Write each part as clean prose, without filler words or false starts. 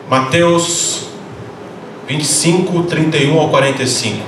Mateus 25, 31 ao 45.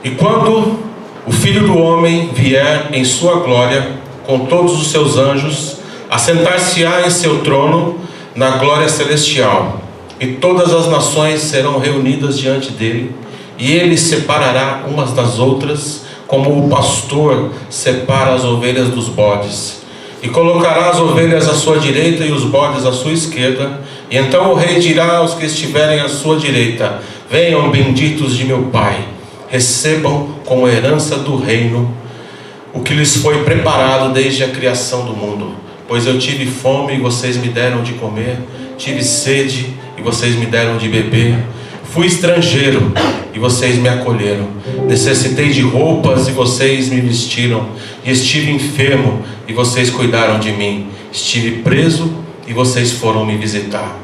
E quando o Filho do Homem vier em sua glória, com todos os seus anjos, assentar-se-á em seu trono na glória celestial, e todas as nações serão reunidas diante dele, e ele separará umas das outras, como o pastor separa as ovelhas dos bodes, e colocará as ovelhas à sua direita e os bodes à sua esquerda. E então o rei dirá aos que estiverem à sua direita: venham, benditos de meu Pai, recebam como herança do reino o que lhes foi preparado desde a criação do mundo. Pois eu tive fome e vocês me deram de comer, tive sede e vocês me deram de beber, fui estrangeiro e vocês me acolheram, necessitei de roupas e vocês me vestiram, e estive enfermo e vocês cuidaram de mim, estive preso e vocês foram me visitar.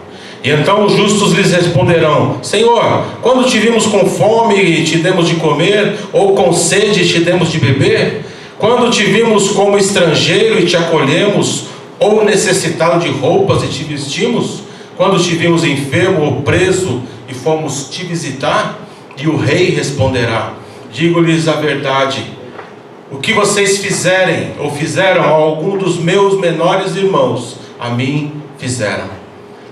E então os justos lhes responderão: Senhor, quando te vimos com fome e te demos de comer, ou com sede e te demos de beber? Quando te vimos como estrangeiro e te acolhemos, ou necessitado de roupas e te vestimos? Quando te vimos enfermo ou preso e fomos te visitar? E o rei responderá: digo-lhes a verdade, o que vocês fizerem ou fizeram a algum dos meus menores irmãos, a mim fizeram.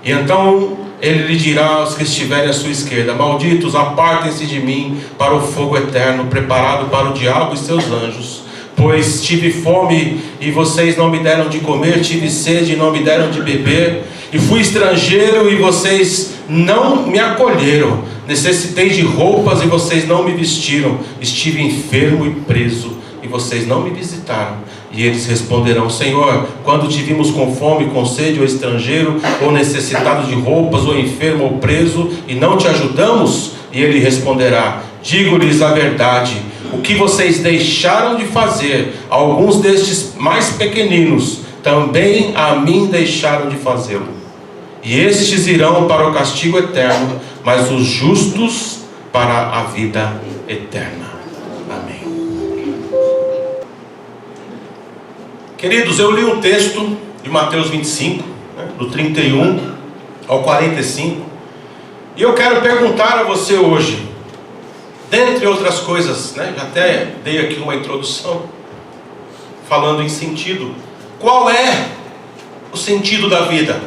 E então ele lhe dirá aos que estiverem à sua esquerda: malditos, apartem-se de mim para o fogo eterno, preparado para o diabo e seus anjos. Pois tive fome e vocês não me deram de comer, tive sede e não me deram de beber, e fui estrangeiro e vocês não me acolheram, necessitei de roupas e vocês não me vestiram, estive enfermo e preso e vocês não me visitaram. E eles responderão: Senhor, quando te vimos com fome, com sede, ou estrangeiro, ou necessitado de roupas, ou enfermo, ou preso, e não te ajudamos? E ele responderá: digo-lhes a verdade, o que vocês deixaram de fazer a alguns destes mais pequeninos, também a mim deixaram de fazê-lo. E estes irão para o castigo eterno, mas os justos para a vida eterna. Amém. Queridos, eu li um texto de Mateus 25, do 31 ao 45, e eu quero perguntar a você hoje, dentre outras coisas, já até dei aqui uma introdução, falando em sentido. Qual é o sentido da vida?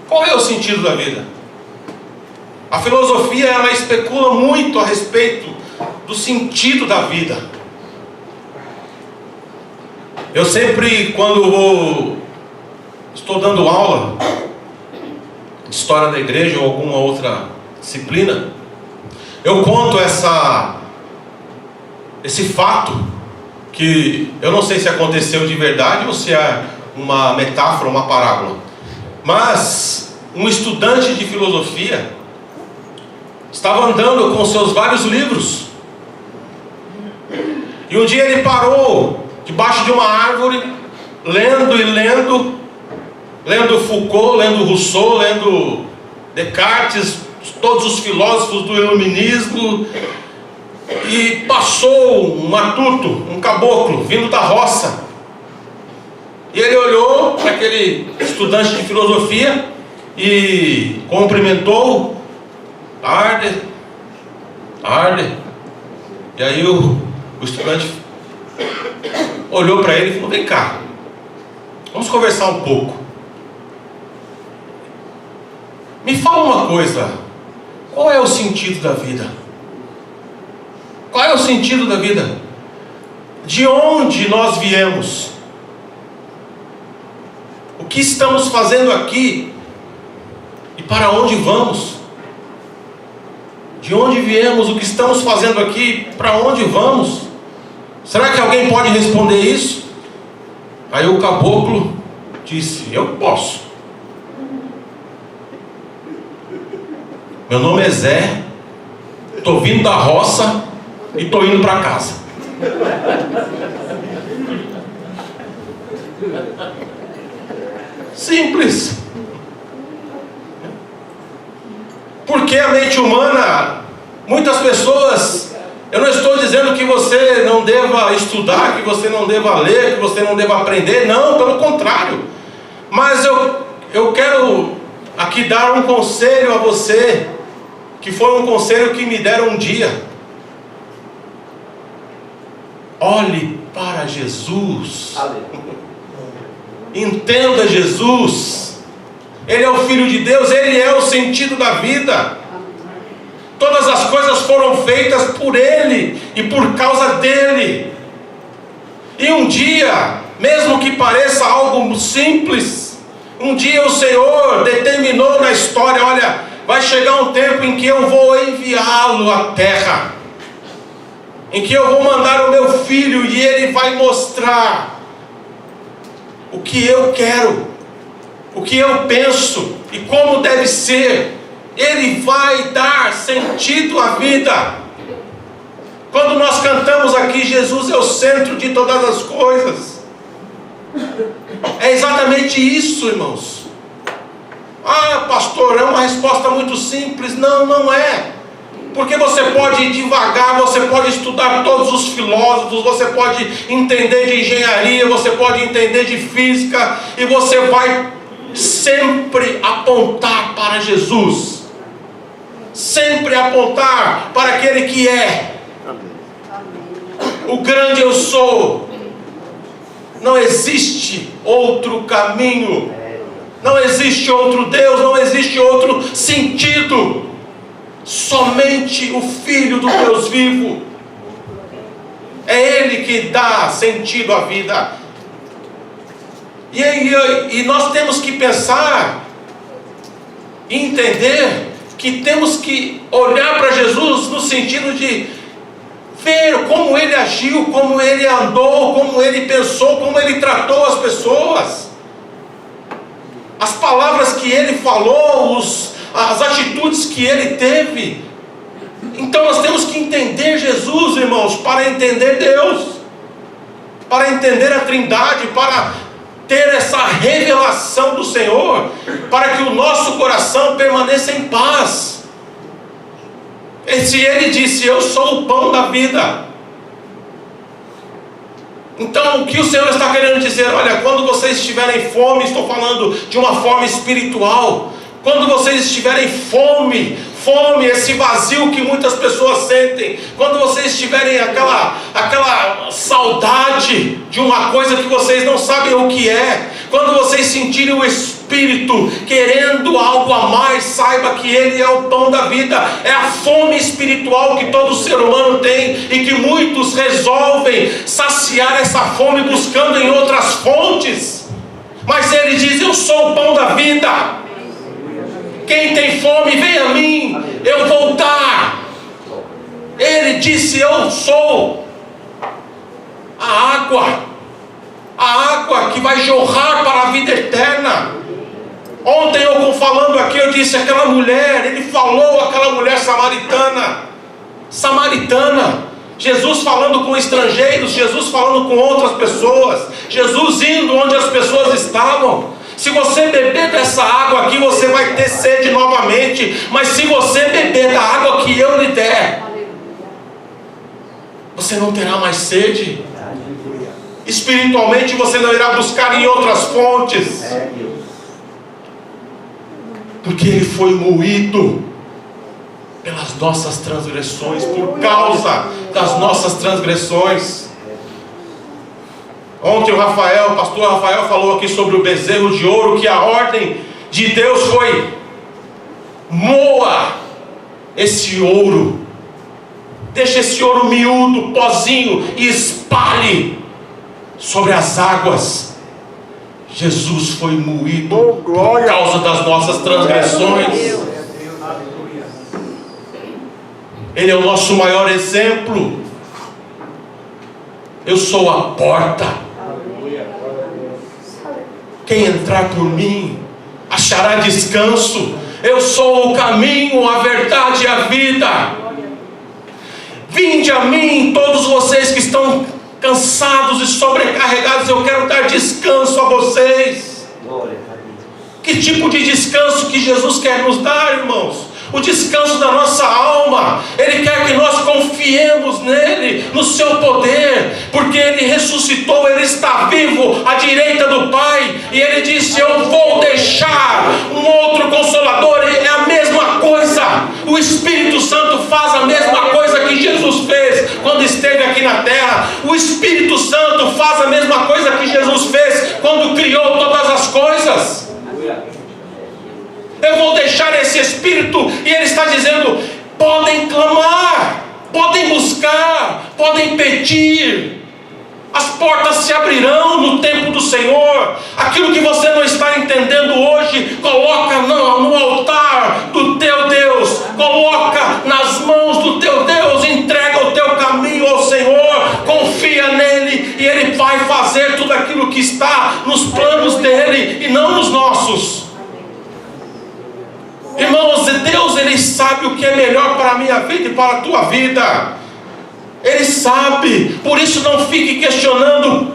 Qual é o sentido da vida? A filosofia, ela especula muito a respeito do sentido da vida. Eu sempre, quando estou dando aula de história da igreja ou alguma outra disciplina, eu conto esse fato, que eu não sei se aconteceu de verdade ou se é uma metáfora, uma parábola. Mas um estudante de filosofia estava andando com seus vários livros, e um dia ele parou debaixo de uma árvore, lendo Foucault, lendo Rousseau, lendo Descartes, todos os filósofos do iluminismo, e passou um matuto, um caboclo, vindo da roça, e ele olhou para aquele estudante de filosofia e cumprimentou: tarde. E aí o estudante olhou para ele e falou: vem cá, vamos conversar um pouco, me fala uma coisa, qual é o sentido da vida? Qual é o sentido da vida? De onde nós viemos? O que estamos fazendo aqui? E para onde vamos? De onde viemos? O que estamos fazendo aqui? Para onde vamos? Será que alguém pode responder isso? Aí o caboclo disse: eu posso. Meu nome é Zé, estou vindo da roça e estou indo para casa. Simples. Porque a mente humana, muitas pessoas Eu não estou dizendo que você não deva estudar, que você não deva ler, que você não deva aprender. Não, pelo contrário. Mas eu quero aqui dar um conselho a você, que foi um conselho que me deram um dia. Olhe para Jesus. Entenda Jesus. Ele é o Filho de Deus, Ele é o sentido da vida. Todas as coisas foram feitas por Ele e por causa dEle. E um dia, mesmo que pareça algo simples, um dia o Senhor determinou na história: olha, vai chegar um tempo em que eu vou enviá-lo à terra, em que eu vou mandar o meu filho e ele vai mostrar o que eu quero, o que eu penso e como deve ser. Ele vai dar sentido à vida. Quando nós cantamos aqui, Jesus é o centro de todas as coisas, é exatamente isso, irmãos. Ah, pastor, é uma resposta muito simples. Não, não é. Porque você pode ir devagar, você pode estudar todos os filósofos, você pode entender de engenharia, você pode entender de física, e você vai sempre apontar para Jesus. Sempre apontar para aquele que é o grande eu sou. Não existe outro caminho, não existe outro Deus, não existe outro sentido. Somente o Filho do Deus vivo. É Ele que dá sentido à vida. E nós temos que pensar e entender que temos que olhar para Jesus no sentido de ver como Ele agiu, como Ele andou, como Ele pensou, como Ele tratou as pessoas, as palavras que Ele falou, as atitudes que Ele teve. Então nós temos que entender Jesus, irmãos, para entender Deus, para entender a Trindade, para ter essa revelação do Senhor, para que o nosso coração permaneça em paz. Se Ele disse: eu sou o pão da vida, então o que o Senhor está querendo dizer? Olha, quando vocês estiverem fome, estou falando de uma forma espiritual, quando vocês estiverem fome, esse vazio que muitas pessoas sentem, quando vocês tiverem aquela saudade de uma coisa que vocês não sabem o que é, quando vocês sentirem o Espírito querendo algo a mais, saiba que Ele é o pão da vida. É a fome espiritual que todo ser humano tem, e que muitos resolvem saciar essa fome buscando em outras fontes. Mas Ele diz: eu sou o pão da vida. Quem tem fome, vem a mim, eu vou dar. Ele disse: eu sou a água que vai jorrar para a vida eterna. Ontem eu falando aqui, eu disse aquela mulher, ele falou aquela mulher samaritana, Jesus falando com estrangeiros, Jesus falando com outras pessoas, Jesus indo onde as pessoas estavam. Se você beber dessa água aqui, você vai ter sede novamente. Mas se você beber da água que eu lhe der, você não terá mais sede. Espiritualmente você não irá buscar em outras fontes, porque Ele foi moído pelas nossas transgressões, por causa das nossas transgressões. Ontem o pastor Rafael falou aqui sobre o bezerro de ouro, que a ordem de Deus foi: moa esse ouro, deixa esse ouro miúdo, pozinho, e espalhe sobre as águas. Jesus foi moído por causa das nossas transgressões. Ele é o nosso maior exemplo. Eu sou a porta. Quem entrar por mim achará descanso. Eu sou o caminho, a verdade e a vida. Vinde a mim, todos vocês que estão cansados e sobrecarregados, eu quero dar descanso a vocês. Que tipo de descanso que Jesus quer nos dar, irmãos? O descanso da nossa alma. Ele quer que nós confiemos ressuscitou, Ele está vivo à direita do Pai, e Ele disse: eu vou deixar um outro Consolador. É a mesma coisa, o Espírito Santo faz a mesma coisa que Jesus fez quando esteve aqui na terra. O Espírito Santo faz a mesma coisa que Jesus fez quando criou todas as coisas. Eu vou deixar esse Espírito, e Ele está dizendo: podem clamar, podem buscar, podem pedir, as portas se abrirão no tempo do Senhor. Aquilo que você não está entendendo hoje, coloca no altar do teu Deus, coloca nas mãos do teu Deus, entrega o teu caminho ao Senhor, confia nele, e Ele vai fazer tudo aquilo que está nos planos dele e não nos nossos. Irmãos, Deus, Ele sabe o que é melhor para a minha vida e para a tua vida. Ele sabe. Por isso não fique questionando: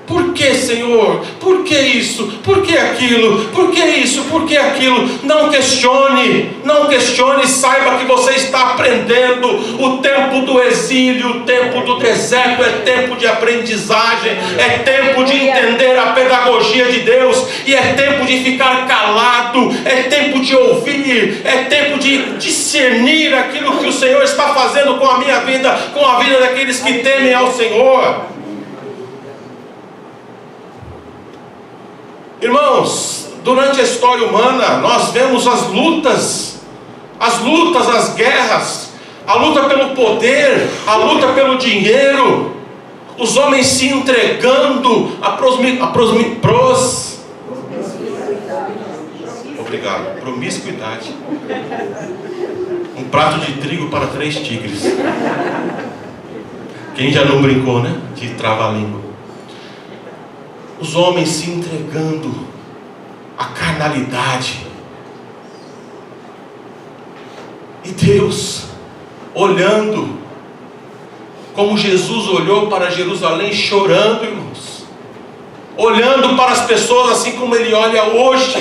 por que, Senhor? Por que isso? Por que aquilo? Por que isso? Por que aquilo? Não questione, não questione. Saiba que você está aprendendo. O tempo do exílio, o tempo do deserto é tempo de aprendizagem, é tempo de entender a pedagogia de Deus, e é tempo de ficar calado, é tempo de ouvir, é tempo de discernir aquilo que o Senhor está fazendo com a minha vida, com a vida daqueles que temem ao Senhor. Irmãos, durante a história humana, nós vemos as lutas, as guerras, a luta pelo poder, a luta pelo dinheiro, os homens se entregando à promiscuidade. Um prato de trigo para 3 tigres. Quem já não brincou, né? De trava-língua. Os homens se entregando à carnalidade, e Deus olhando, como Jesus olhou para Jerusalém, chorando, irmãos, olhando para as pessoas assim como Ele olha hoje.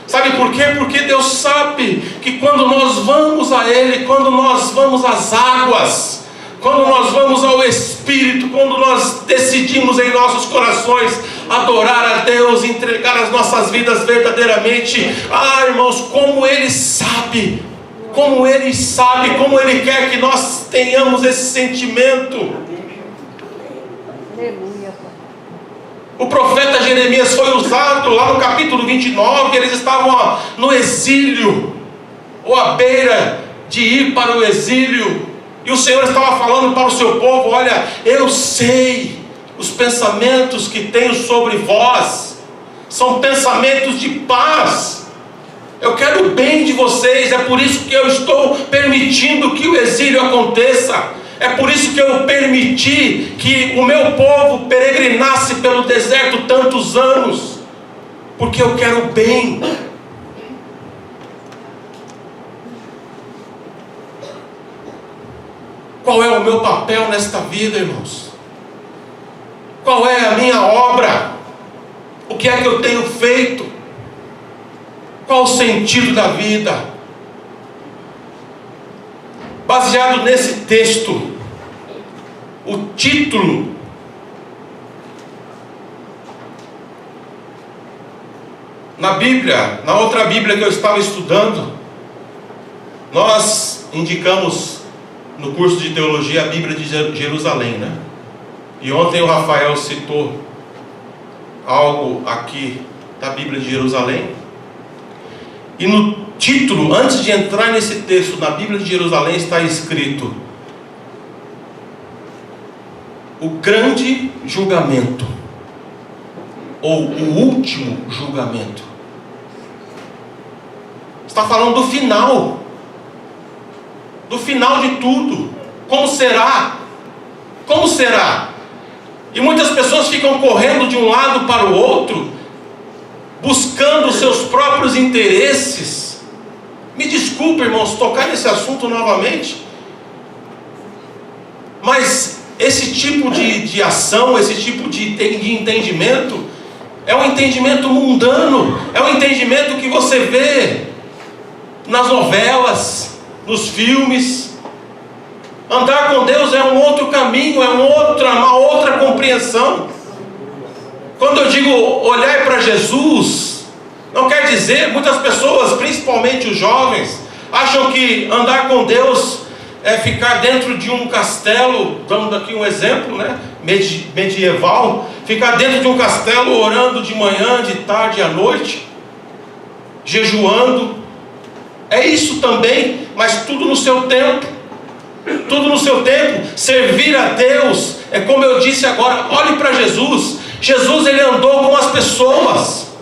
Sabe por quê? Porque Deus sabe que quando nós vamos a Ele, quando nós vamos às águas, quando nós vamos ao Espírito, quando nós decidimos em nossos corações adorar a Deus, entregar as nossas vidas verdadeiramente, irmãos, como Ele sabe, como Ele quer que nós tenhamos esse sentimento. O profeta Jeremias foi usado lá no capítulo 29, eles estavam no exílio, ou à beira de ir para o exílio. E o Senhor estava falando para o seu povo: olha, eu sei os pensamentos que tenho sobre vós, são pensamentos de paz, eu quero o bem de vocês. É por isso que eu estou permitindo que o exílio aconteça, é por isso que eu permiti que o meu povo peregrinasse pelo deserto tantos anos, porque eu quero o bem. Qual é o meu papel nesta vida, irmãos? Qual é a minha obra? O que é que eu tenho feito? Qual o sentido da vida? Baseado nesse texto, o título na Bíblia, na outra Bíblia que eu estava estudando, nós indicamos no curso de teologia a Bíblia de Jerusalém, né? E ontem o Rafael citou algo aqui da Bíblia de Jerusalém. E no título, antes de entrar nesse texto, na Bíblia de Jerusalém está escrito: o grande julgamento, ou o último julgamento. Está falando do final de tudo. Como será? Como será? E muitas pessoas ficam correndo de um lado para o outro, buscando os seus próprios interesses. Me desculpe, irmãos, tocar nesse assunto novamente, mas esse tipo de ação, esse tipo de entendimento, é um entendimento mundano, é um entendimento que você vê nas novelas, nos filmes. Andar com Deus é um outro caminho, é uma outra compreensão. Quando eu digo olhar para Jesus, não quer dizer, muitas pessoas, principalmente os jovens, acham que andar com Deus é ficar dentro de um castelo, dando aqui um exemplo, né, medieval, ficar dentro de um castelo orando de manhã, de tarde e à noite, jejuando. É isso também, mas tudo no seu tempo. Tudo no seu tempo. Servir a Deus é como eu disse agora. Olhe para Jesus. Jesus, ele andou com as pessoas,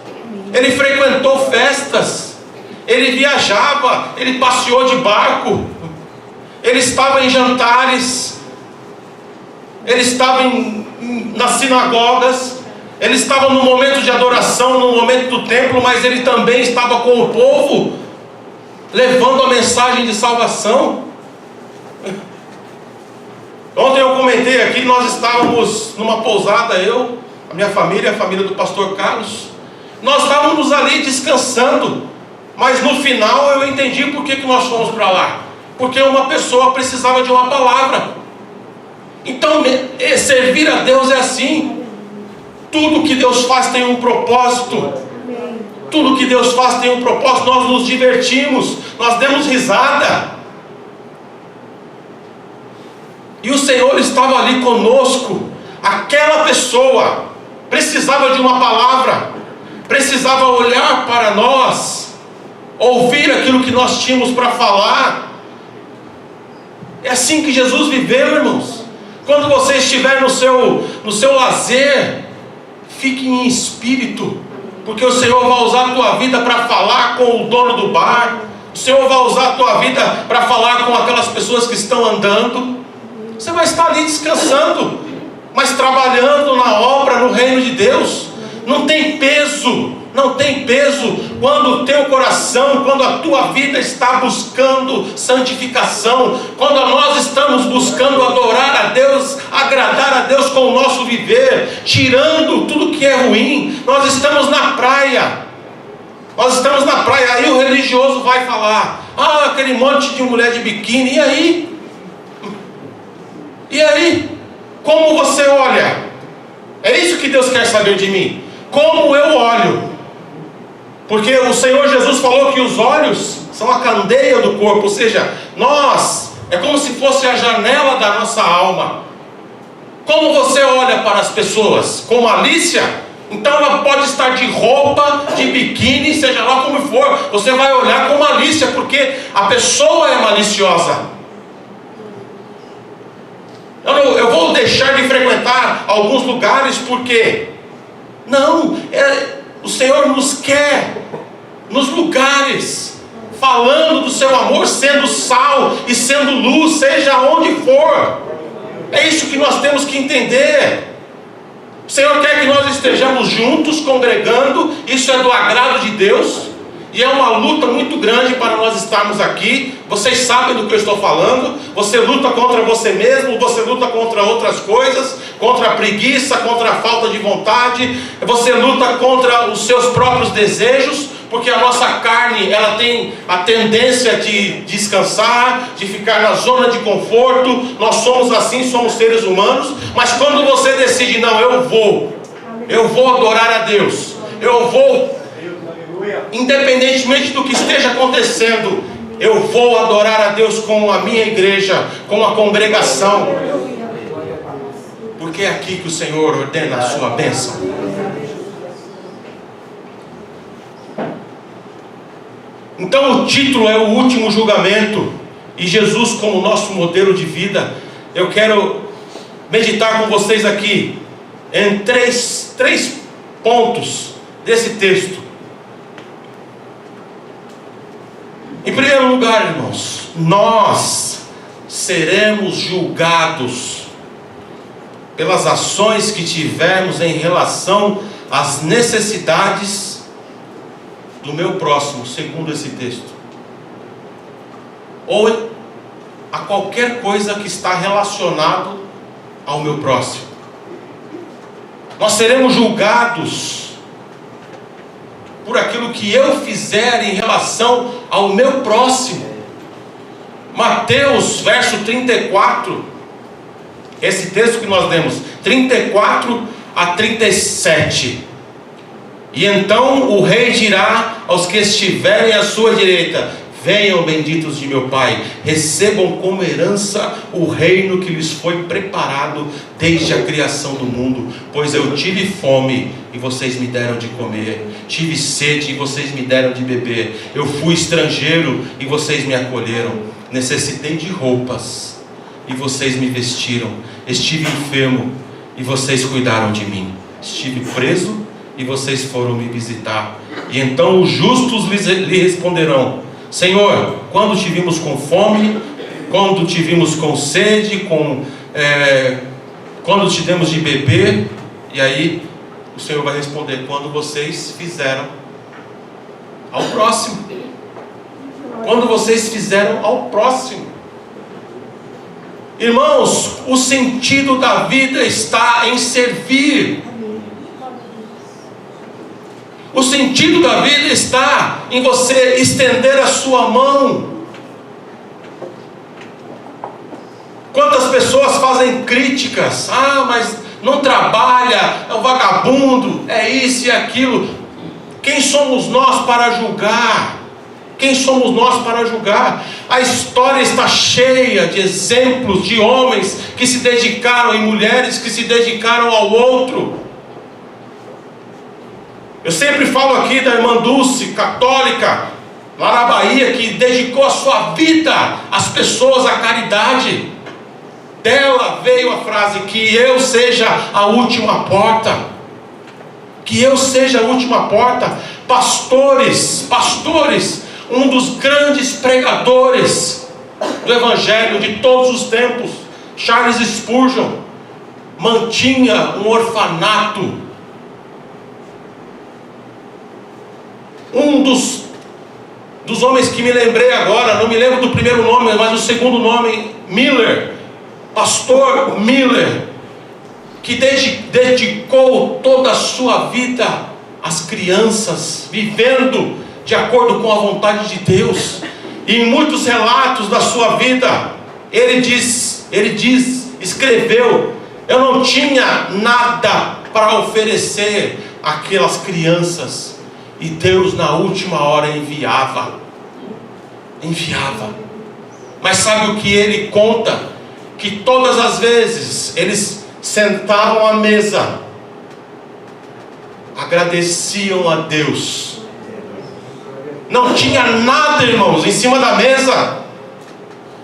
ele frequentou festas, ele viajava, ele passeou de barco, ele estava em jantares, ele estava nas sinagogas, ele estava no momento de adoração, no momento do templo, mas ele também estava com o povo, levando a mensagem de salvação. Ontem eu comentei aqui, nós estávamos numa pousada, a minha família, a família do pastor Carlos, nós estávamos ali descansando, mas no final eu entendi por que nós fomos para lá, porque uma pessoa precisava de uma palavra. Então servir a Deus é assim, tudo que Deus faz tem um propósito, tudo que Deus faz tem um propósito. Nós nos divertimos, nós demos risada, e o Senhor estava ali conosco. Aquela pessoa precisava de uma palavra, precisava olhar para nós, ouvir aquilo que nós tínhamos para falar. É assim que Jesus viveu, irmãos. Quando você estiver no seu lazer, fique em espírito, porque o Senhor vai usar a tua vida para falar com o dono do bar, o Senhor vai usar a tua vida para falar com aquelas pessoas que estão andando. Você vai estar ali descansando, mas trabalhando na obra, no reino de Deus. Não tem peso, não tem peso quando o teu coração, quando a tua vida está buscando santificação, quando nós estamos buscando adorar a Deus, agradar a Deus com o nosso viver, tirando tudo que é ruim. Nós estamos na praia, aí o religioso vai falar: aquele monte de mulher de biquíni, e aí? Como você olha? É isso que Deus quer saber de mim. Como eu olho? Porque o Senhor Jesus falou que os olhos são a candeia do corpo, ou seja, nós, é como se fosse a janela da nossa alma. Como você olha para as pessoas? Com malícia? Então ela pode estar de roupa, de biquíni, seja lá como for, você vai olhar com malícia, porque a pessoa é maliciosa. Eu vou deixar de frequentar alguns lugares porque... Não, o Senhor nos quer nos lugares, falando do seu amor, sendo sal e sendo luz, seja onde for. É isso que nós temos que entender. O Senhor quer que nós estejamos juntos, congregando. Isso é do agrado de Deus, e é uma luta muito grande para nós estarmos aqui. Vocês sabem do que eu estou falando. Você luta contra você mesmo, você luta contra outras coisas, contra a preguiça, contra a falta de vontade, você luta contra os seus próprios desejos, porque a nossa carne, ela tem a tendência de descansar, de ficar na zona de conforto. Nós somos assim, somos seres humanos. Mas quando você decide: não, eu vou adorar a Deus, eu vou, independentemente do que esteja acontecendo, eu vou adorar a Deus com a minha igreja, com a congregação, porque é aqui que o Senhor ordena a sua bênção. Então o título é o último julgamento, e Jesus como nosso modelo de vida. Eu quero meditar com vocês aqui em três pontos desse texto. Em primeiro lugar, irmãos, nós seremos julgados pelas ações que tivermos em relação às necessidades do meu próximo, segundo esse texto, ou a qualquer coisa que está relacionado ao meu próximo. Nós seremos julgados por aquilo que eu fizer em relação ao meu próximo. Mateus, verso 34. Esse texto que nós lemos, 34 a 37. E então o rei dirá aos que estiverem à sua direita: venham, benditos de meu Pai, recebam como herança o reino que lhes foi preparado desde a criação do mundo. Pois eu tive fome e vocês me deram de comer, tive sede e vocês me deram de beber, eu fui estrangeiro e vocês me acolheram, necessitei de roupas e vocês me vestiram, estive enfermo e vocês cuidaram de mim, estive preso e vocês foram me visitar. E então os justos lhe responderão: Senhor, quando te vimos com fome, quando te vimos com sede, quando te demos de beber? E aí o Senhor vai responder: quando vocês fizeram ao próximo. Quando vocês fizeram ao próximo. Irmãos, o sentido da vida está em servir. O sentido da vida está em você estender a sua mão. Quantas pessoas fazem críticas: ah, mas não trabalha, é um vagabundo, é isso e aquilo. Quem somos nós para julgar? Quem somos nós para julgar? A história está cheia de exemplos de homens que se dedicaram, e mulheres que se dedicaram ao outro. Eu sempre falo aqui da irmã Dulce, católica, lá na Bahia, que dedicou a sua vida às pessoas, à caridade. Dela veio a frase: que eu seja a última porta. Que eu seja a última porta. Pastores, um dos grandes pregadores do Evangelho de todos os tempos, Charles Spurgeon, mantinha um orfanato. Um dos homens que me lembrei agora, não me lembro do primeiro nome, mas o segundo nome, Miller, pastor Miller, que dedicou toda a sua vida às crianças, vivendo de acordo com a vontade de Deus. E em muitos relatos da sua vida, ele escreveu: eu não tinha nada para oferecer àquelas crianças, e Deus na última hora enviava. Mas sabe o que ele conta? Que todas as vezes eles sentavam à mesa, agradeciam a Deus. Não tinha nada, irmãos, em cima da mesa.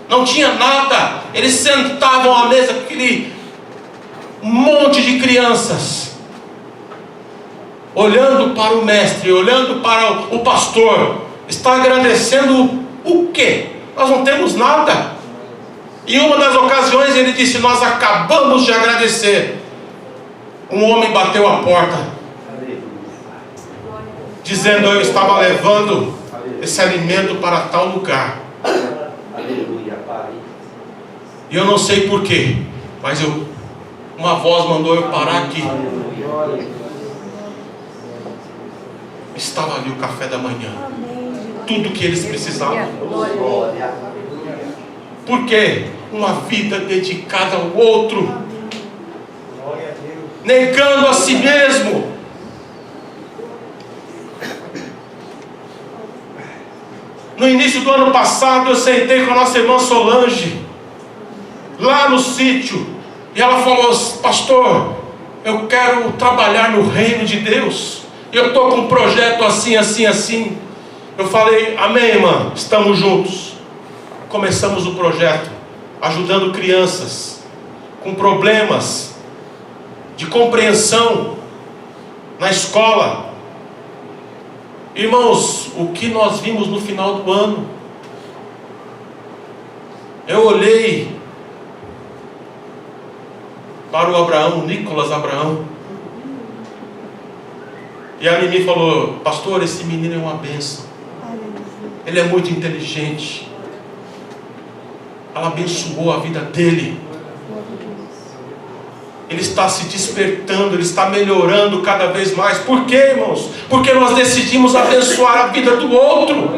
Não tinha nada. Eles sentavam à mesa, aquele monte de crianças, olhando para o mestre, olhando para o pastor. Está agradecendo o quê? Nós não temos nada. Em uma das ocasiões ele disse: nós acabamos de agradecer. Um homem bateu a porta, dizendo: eu estava levando esse alimento para tal lugar. E eu não sei porquê, mas uma voz mandou eu parar aqui. Estava ali o café da manhã, tudo que eles precisavam. Por quê? Uma vida dedicada ao outro, negando a si mesmo. No início do ano passado, eu sentei com a nossa irmã Solange, lá no sítio, e ela falou: pastor, eu quero trabalhar no reino de Deus, eu estou com um projeto assim. Eu falei: amém, irmã, estamos juntos. Começamos o projeto, ajudando crianças com problemas de compreensão na escola. Irmãos, o que nós vimos no final do ano? Eu olhei para o Abraão, Nicolas Abraão, e a Mimi falou: pastor, esse menino é uma bênção, ele é muito inteligente. Ela abençoou a vida dele. Ele está se despertando, ele está melhorando cada vez mais. Por quê, irmãos? Porque nós decidimos abençoar a vida do outro.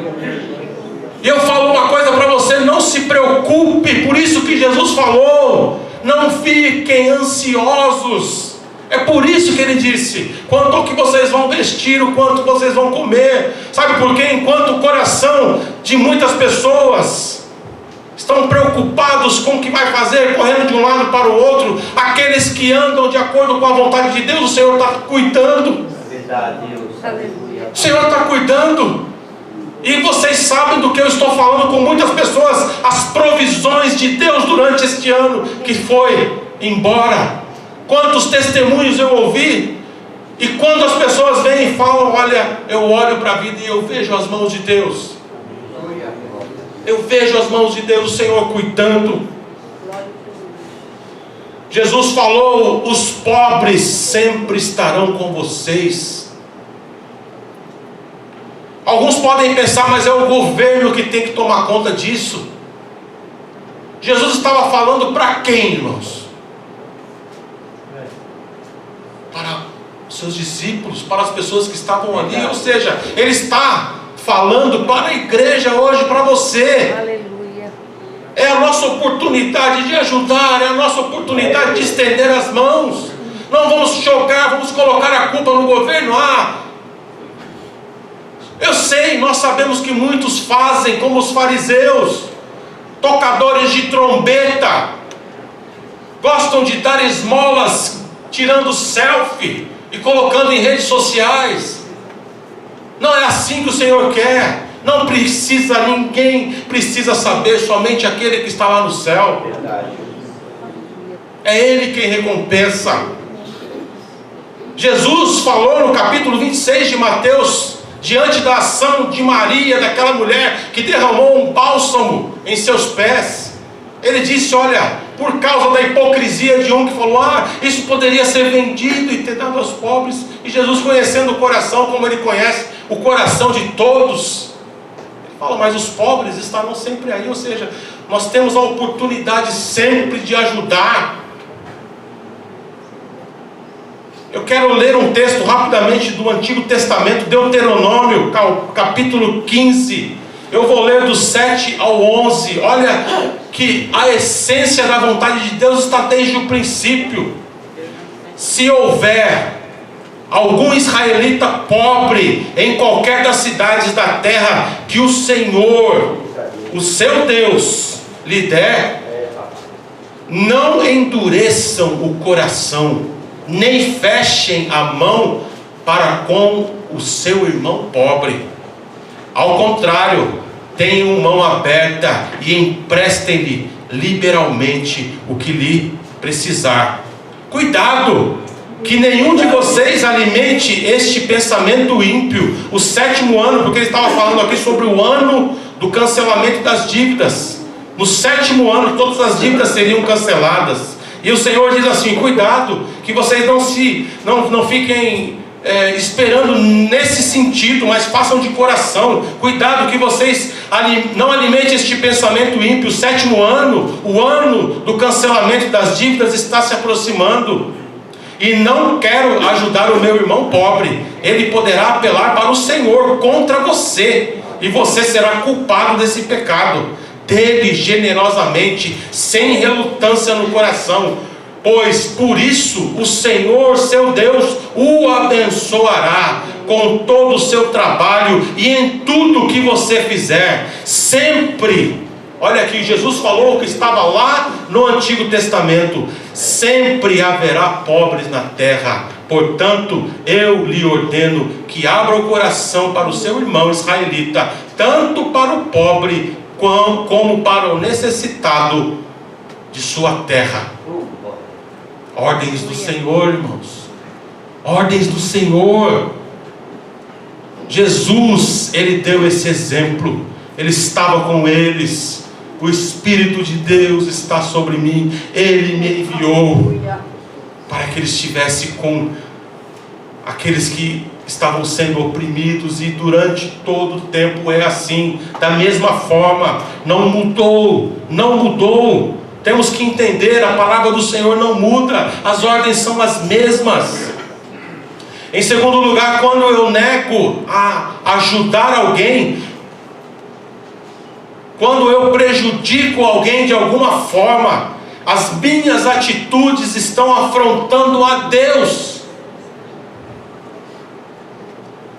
E eu falo uma coisa para você: não se preocupe. Por isso que Jesus falou: não fiquem ansiosos. É por isso que ele disse: quanto ao que vocês vão vestir, o quanto vocês vão comer. Sabe por quê? Enquanto o coração de muitas pessoas estão preocupados com o que vai fazer, correndo de um lado para o outro, aqueles que andam de acordo com a vontade de Deus, o Senhor está cuidando. Verdade, Deus. Aleluia. O Senhor está cuidando. E vocês sabem do que eu estou falando com muitas pessoas, as provisões de Deus durante este ano que foi embora. Quantos testemunhos eu ouvi, e quando as pessoas vêm e falam: olha, eu olho para a vida e eu vejo as mãos de Deus. Eu vejo as mãos de Deus, o Senhor cuidando. Jesus falou: os pobres sempre estarão com vocês. Alguns podem pensar: mas é o governo que tem que tomar conta disso. Jesus estava falando para quem, irmãos? Para os seus discípulos, para as pessoas que estavam ali. Ou seja, Ele está falando para a igreja hoje, para você. Aleluia. É a nossa oportunidade de ajudar, é a nossa oportunidade de estender as mãos. Não vamos chocar, vamos colocar a culpa no governo. Eu sei, nós sabemos que muitos fazem como os fariseus, tocadores de trombeta, gostam de dar esmolas, tirando selfie e colocando em redes sociais. Não é assim que o Senhor quer. Não precisa, ninguém precisa saber, somente aquele que está lá no céu. É Ele quem recompensa. Jesus falou no capítulo 26 de Mateus, diante da ação de Maria, daquela mulher que derramou um bálsamo em seus pés. Ele disse: olha, por causa da hipocrisia de um que falou: isso poderia ser vendido e ter dado aos pobres. E Jesus, conhecendo o coração como Ele conhece o coração de todos, Ele fala: mas os pobres estarão sempre aí. Ou seja, nós temos a oportunidade sempre de ajudar. Eu quero ler um texto rapidamente do Antigo Testamento, Deuteronômio, capítulo 15. Eu vou ler do 7 ao 11. Olha que a essência da vontade de Deus está desde o princípio. Se houver algum israelita pobre em qualquer das cidades da terra que o Senhor, o seu Deus, lhe der, não endureçam o coração, nem fechem a mão para com o seu irmão pobre. Ao contrário, tenham mão aberta e emprestem-lhe liberalmente o que lhe precisar. Cuidado, que nenhum de vocês alimente este pensamento ímpio. O 7º ano, porque ele estava falando aqui sobre o ano do cancelamento das dívidas. No 7º ano, todas as dívidas seriam canceladas. E o Senhor diz assim: cuidado, que vocês não fiquem esperando nesse sentido, mas façam de coração. Cuidado que vocês não alimentem este pensamento ímpio. O 7º ano, o ano do cancelamento das dívidas, está se aproximando. E não quero ajudar o meu irmão pobre. Ele poderá apelar para o Senhor contra você, e você será culpado desse pecado. Dele generosamente, sem relutância no coração, pois por isso o Senhor seu Deus o abençoará com todo o seu trabalho e em tudo que você fizer. Sempre, olha aqui, Jesus falou que estava lá no Antigo Testamento: sempre haverá pobres na terra. Portanto, eu lhe ordeno que abra o coração para o seu irmão israelita, tanto para o pobre como para o necessitado de sua terra. Ordens do Senhor, irmãos. Ordens do Senhor. Jesus, Ele deu esse exemplo. Ele estava com eles. O Espírito de Deus está sobre mim. Ele me enviou para que Ele estivesse com aqueles que estavam sendo oprimidos. E durante todo o tempo é assim, da mesma forma. Não mudou, não mudou. Temos que entender, a palavra do Senhor não muda, as ordens são as mesmas. Em segundo lugar, quando eu nego a ajudar alguém, quando eu prejudico alguém de alguma forma, as minhas atitudes estão afrontando a Deus.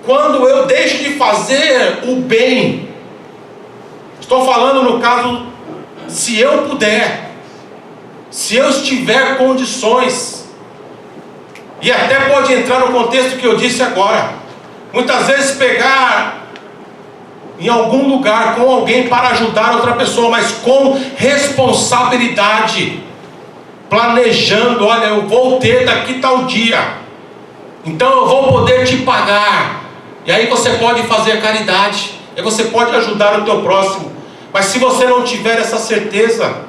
Quando eu deixo de fazer o bem, estou falando no caso, se eu puder, se eu estiver condições, e até pode entrar no contexto que eu disse agora, muitas vezes pegar em algum lugar com alguém para ajudar outra pessoa, mas com responsabilidade, planejando, olha, eu vou ter daqui tal dia, então eu vou poder te pagar, e aí você pode fazer caridade, e você pode ajudar o teu próximo. Mas se você não tiver essa certeza,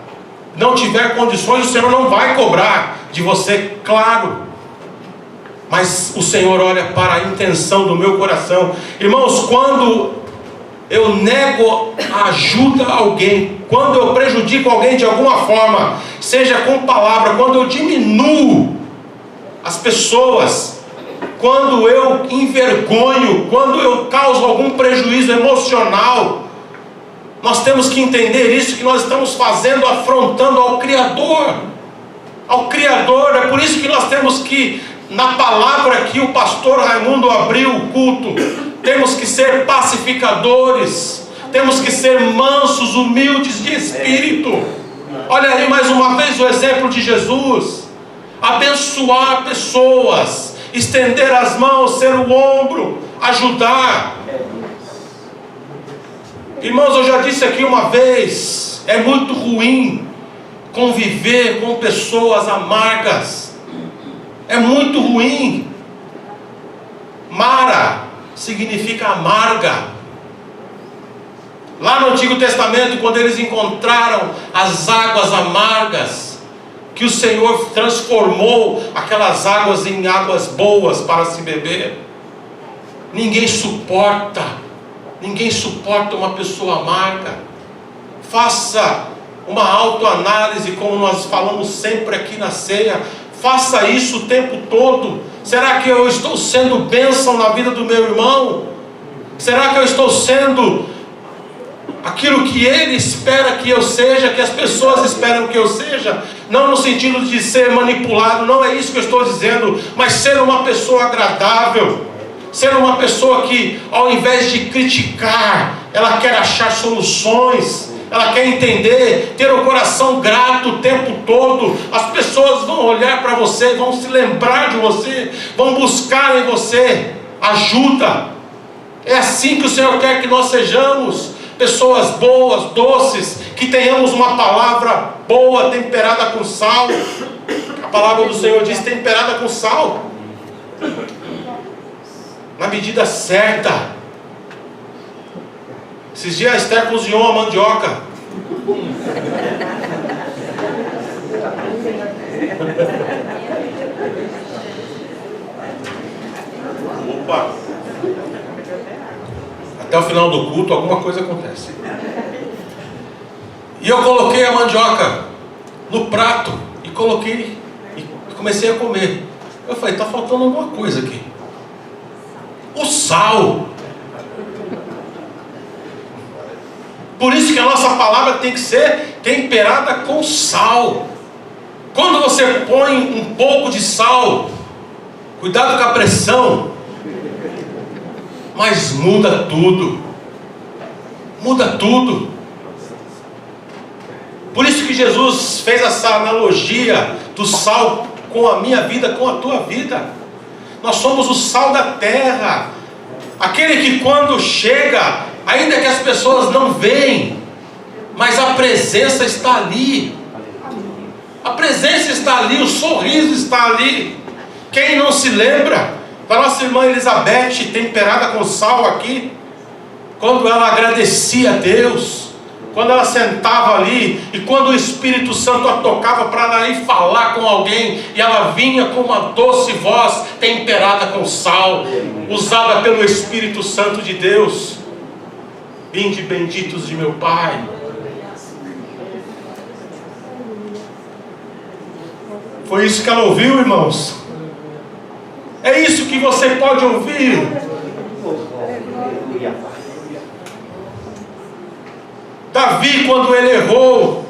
não tiver condições, o Senhor não vai cobrar de você, claro. Mas o Senhor olha para a intenção do meu coração. Irmãos, quando eu nego a ajuda a alguém, quando eu prejudico alguém de alguma forma, seja com palavra, quando eu diminuo as pessoas, quando eu envergonho, quando eu causo algum prejuízo emocional, nós temos que entender isso, que nós estamos fazendo, afrontando ao Criador. Ao Criador. É por isso que nós temos que, na palavra que o pastor Raimundo abriu o culto, temos que ser pacificadores, temos que ser mansos, humildes de espírito. Olha aí mais uma vez o exemplo de Jesus. Abençoar pessoas, estender as mãos, ser o ombro, ajudar. Irmãos, eu já disse aqui uma vez, é muito ruim conviver com pessoas amargas. É muito ruim. Mara significa amarga. Lá no Antigo Testamento, quando eles encontraram as águas amargas, que o Senhor transformou aquelas águas em águas boas para se beber, ninguém suporta uma pessoa amarga. Faça uma autoanálise, como nós falamos sempre aqui na ceia. Faça isso o tempo todo. Será que eu estou sendo bênção na vida do meu irmão? Será que eu estou sendo aquilo que ele espera que eu seja, que as pessoas esperam que eu seja? Não no sentido de ser manipulado, não é isso que eu estou dizendo, mas ser uma pessoa agradável, ser uma pessoa que, ao invés de criticar, ela quer achar soluções, ela quer entender, ter o coração grato o tempo todo. As pessoas vão olhar para você, vão se lembrar de você, vão buscar em você ajuda. É assim que o Senhor quer que nós sejamos, pessoas boas, doces, que tenhamos uma palavra boa, temperada com sal. A palavra do Senhor diz temperada com sal, na medida certa. Esses dias a Esther cozinhou a mandioca. Opa! Até o final do culto alguma coisa acontece. E eu coloquei a mandioca no prato e coloquei e comecei a comer. Eu falei, está faltando alguma coisa aqui. O sal. Por isso que a nossa palavra tem que ser temperada com sal. Quando você põe um pouco de sal, cuidado com a pressão, mas muda tudo. Muda tudo. Por isso que Jesus fez essa analogia do sal com a minha vida, com a tua vida. Nós somos o sal da terra. Aquele que quando chega, ainda que as pessoas não veem, mas a presença está ali. A presença está ali, o sorriso está ali. Quem não se lembra da nossa irmã Elizabeth, temperada com sal aqui, quando ela agradecia a Deus, quando ela sentava ali, e quando o Espírito Santo a tocava para ela ir falar com alguém, e ela vinha com uma doce voz, temperada com sal, usada pelo Espírito Santo de Deus. Vinde benditos de meu Pai. Foi isso que ela ouviu, irmãos? É isso que você pode ouvir. Davi, quando ele errou,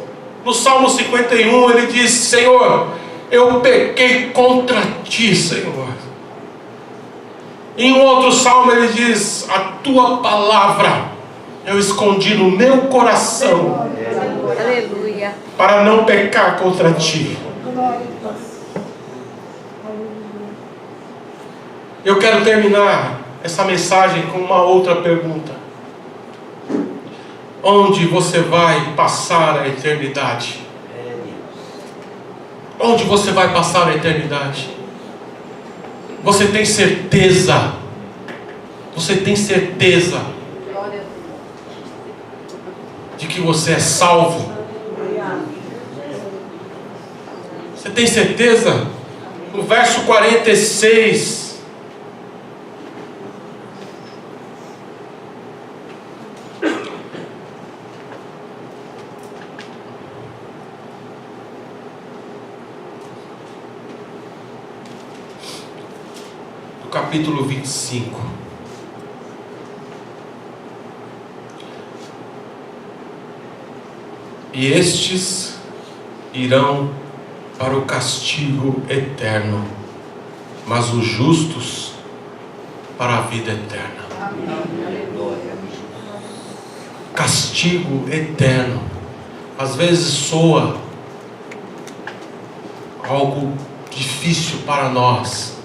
no Salmo 51, ele disse: Senhor, eu pequei contra ti, Senhor. Em um outro salmo ele diz: a tua palavra eu escondi no meu coração, Aleluia. para não pecar contra ti. Eu quero terminar essa mensagem com uma outra pergunta: onde você vai passar a eternidade? Onde você vai passar a eternidade? Você tem certeza? Você tem certeza de que você é salvo? Você tem certeza? No verso 46, capítulo 25. E estes irão para o castigo eterno, mas os justos para a vida eterna. Castigo eterno. Às vezes soa algo difícil para nós,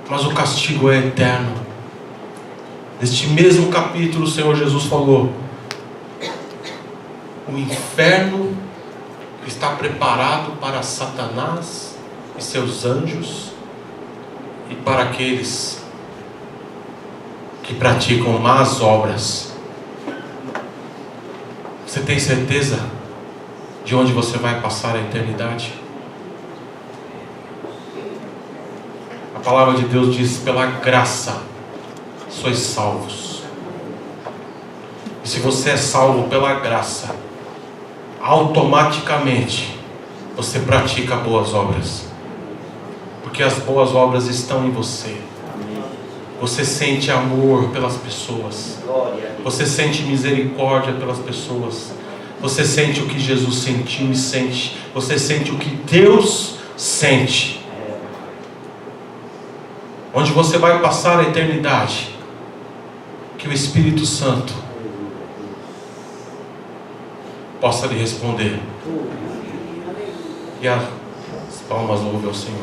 mas o castigo é eterno. Neste mesmo capítulo, o Senhor Jesus falou: o inferno está preparado para Satanás e seus anjos e para aqueles que praticam más obras. Você tem certeza de onde você vai passar a eternidade? A palavra de Deus diz: pela graça sois salvos. E se você é salvo pela graça, automaticamente você pratica boas obras, porque as boas obras estão em você. Você sente amor pelas pessoas, você sente misericórdia pelas pessoas, você sente o que Jesus sentiu e sente, você sente o que Deus sente. Onde você vai passar a eternidade, que o Espírito Santo possa lhe responder. E as palmas louvem ao Senhor.